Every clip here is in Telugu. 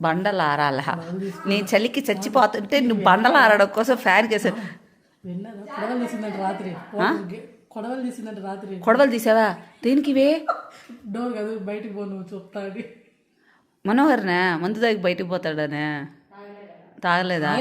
బండలు ఆరాల నేను చలికి చచ్చిపోతుంటే నువ్వు బండలు ఆరడం కోసం ఫ్యాన్ కేసా కొడవలు తీసావా దేనికి ఇవే డోర్ కాదు బయటికి పో నువ్వు చెప్తాడు మనోహర్నా మందు తాగి బయటకు పోతాడనే తాగలేదా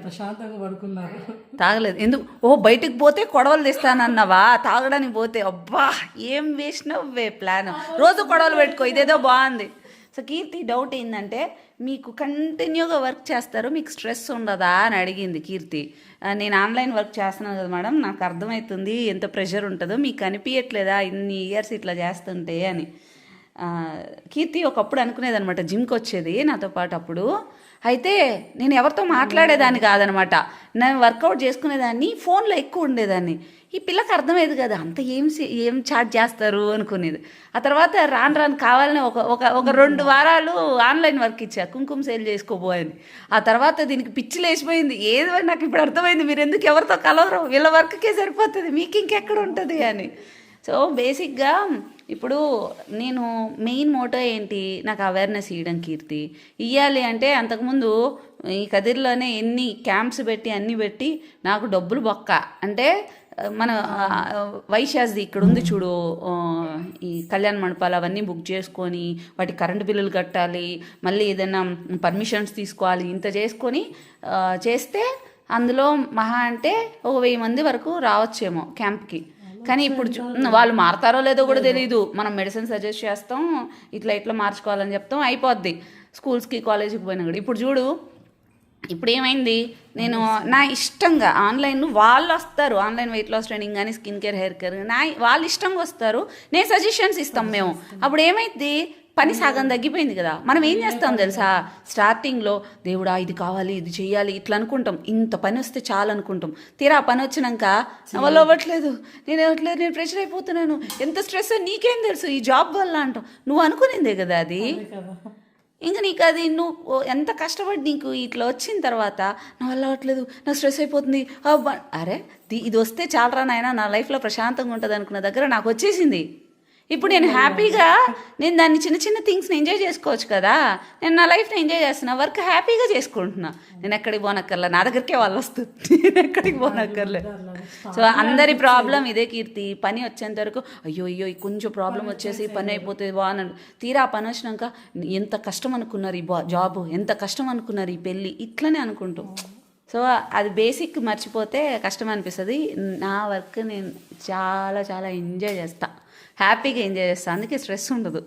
ప్రశాంతంగా పడుకున్నారు తాగలేదు ఎందుకు బయటికి పోతే కొడవలు తెస్తానన్నావా తాగడానికి పోతే అబ్బా ఏం వేసినవే ప్లాన్ రోజు కొడవలు పెట్టుకో ఇదేదో బాగుంది. సో కీర్తి డౌట్ ఏంటంటే మీకు కంటిన్యూగా వర్క్ చేస్తారు మీకు స్ట్రెస్ ఉండదా అని అడిగింది కీర్తి. నేను ఆన్లైన్ వర్క్ చేస్తున్నాను కదా మేడం నాకు అర్థమవుతుంది ఎంత ప్రెషర్ ఉంటుందో మీకు అనిపించట్లేదా ఇన్ని ఇయర్స్ ఇట్లా చేస్తుంటే అని. కీర్తి ఒకప్పుడు అనుకునేది అనమాట జిమ్కి వచ్చేది నాతో పాటు అప్పుడు అయితే నేను ఎవరితో మాట్లాడేదాన్ని కాదనమాట నేను వర్కౌట్ చేసుకునేదాన్ని ఫోన్లో ఎక్కువ ఉండేదాన్ని. ఈ పిల్లకి అర్థమయ్యేది కదా అంత ఏం చాట్ చేస్తారు అనుకునేది. ఆ తర్వాత రాను కావాలని ఒక 2 వారాలు ఆన్లైన్ వర్క్ ఇచ్చా కుంకుమ సేల్ చేసుకోబోయని. ఆ తర్వాత దీనికి పిచ్చి లేచిపోయింది ఏదో నాకు ఇప్పుడు అర్థమైంది మీరు ఎందుకు ఎవరితో కలవరు వీళ్ళ వర్క్కే సరిపోతుంది మీకు ఇంకెక్కడ ఉంటుంది అని. సో బేసిక్గా ఇప్పుడు నేను మెయిన్ మోటో ఏంటి నాకు అవేర్నెస్ ఇవ్వడం కీర్తి ఇవ్వాలి అంటే అంతకుముందు ఈ కదిర్లోనే ఎన్ని క్యాంప్స్ పెట్టి అన్నీ పెట్టి నాకు డబ్బులు బొక్క అంటే మన వైశాస్ది ఇక్కడ ఉంది చూడు ఈ కళ్యాణ మండపాలు అవన్నీ బుక్ చేసుకొని వాటి కరెంటు బిల్లులు కట్టాలి మళ్ళీ ఏదైనా పర్మిషన్స్ తీసుకోవాలి ఇంత చేసుకొని చేస్తే అందులో మహా అంటే 1000 మంది వరకు రావచ్చేమో క్యాంప్కి. కానీ ఇప్పుడు వాళ్ళు మారతారో లేదో కూడా తెలియదు. మనం మెడిసిన్ సజెస్ట్ చేస్తాం ఇట్లా మార్చుకోవాలని చెప్తాం అయిపోద్ది స్కూల్స్కి కాలేజీకి పోయినా కూడా. ఇప్పుడు చూడు ఇప్పుడు ఏమైంది నేను నా ఇష్టంగా ఆన్లైన్ వాళ్ళు వస్తారు ఆన్లైన్ వెయిట్ లాస్ ట్రైనింగ్ కానీ స్కిన్ కేర్ హెయిర్ కేర్ వాళ్ళు ఇష్టంగా వస్తారు నేను సజెషన్స్ ఇస్తాం మేము. అప్పుడు ఏమైంది పని సగం తగ్గిపోయింది కదా. మనం ఏం చేస్తాం తెలుసా స్టార్టింగ్లో దేవుడా ఇది కావాలి ఇది చేయాలి ఇట్లా అనుకుంటాం ఇంత పని వస్తే చాలు అనుకుంటాం. తీరా పని వచ్చినాక వాళ్ళు అవ్వట్లేదు నేను ప్రెషర్ అయిపోతున్నాను ఎంత స్ట్రెస్ నీకేం తెలుసు ఈ జాబ్ వల్ల అంటాం. నువ్వు అనుకునేదే కదా అది ఇంకా నీకు అది నువ్వు ఎంత కష్టపడి నీకు ఇట్లా వచ్చిన తర్వాత నా వల్ల అవ్వట్లేదు నాకు స్ట్రెస్ అయిపోతుంది అరే ఇది వస్తే చాలరా నాయనా నా లైఫ్లో ప్రశాంతంగా ఉంటుంది అనుకున్న దగ్గర నాకు వచ్చేసింది. ఇప్పుడు నేను హ్యాపీగా నేను దాన్ని చిన్న థింగ్స్ని ఎంజాయ్ చేసుకోవచ్చు కదా. నేను నా లైఫ్ని ఎంజాయ్ చేస్తున్నా వర్క్ హ్యాపీగా చేసుకుంటున్నా నేను ఎక్కడికి పోనక్కర్లే నా దగ్గరికే వాళ్ళు వస్తుంది నేను ఎక్కడికి పోనక్కర్లే. సో అందరి ప్రాబ్లం ఇదే కీర్తి పని వచ్చేంత వరకు అయ్యో కొంచెం ప్రాబ్లం వచ్చేసి పని అయిపోతుంది బాగున్నాడు తీరా పని వచ్చినాక ఎంత కష్టం అనుకున్నారు ఈ జాబ్ ఎంత కష్టం అనుకున్నారు ఈ పెళ్ళి ఇట్లనే అనుకుంటాం. సో అది బేసిక్ మర్చిపోతే కష్టం అనిపిస్తుంది. నా వర్క్ నేను చాలా ఎంజాయ్ చేస్తాను హ్యాపీగా ఎంజాయ్ చేస్తాను అందుకే స్ట్రెస్ ఉండదు.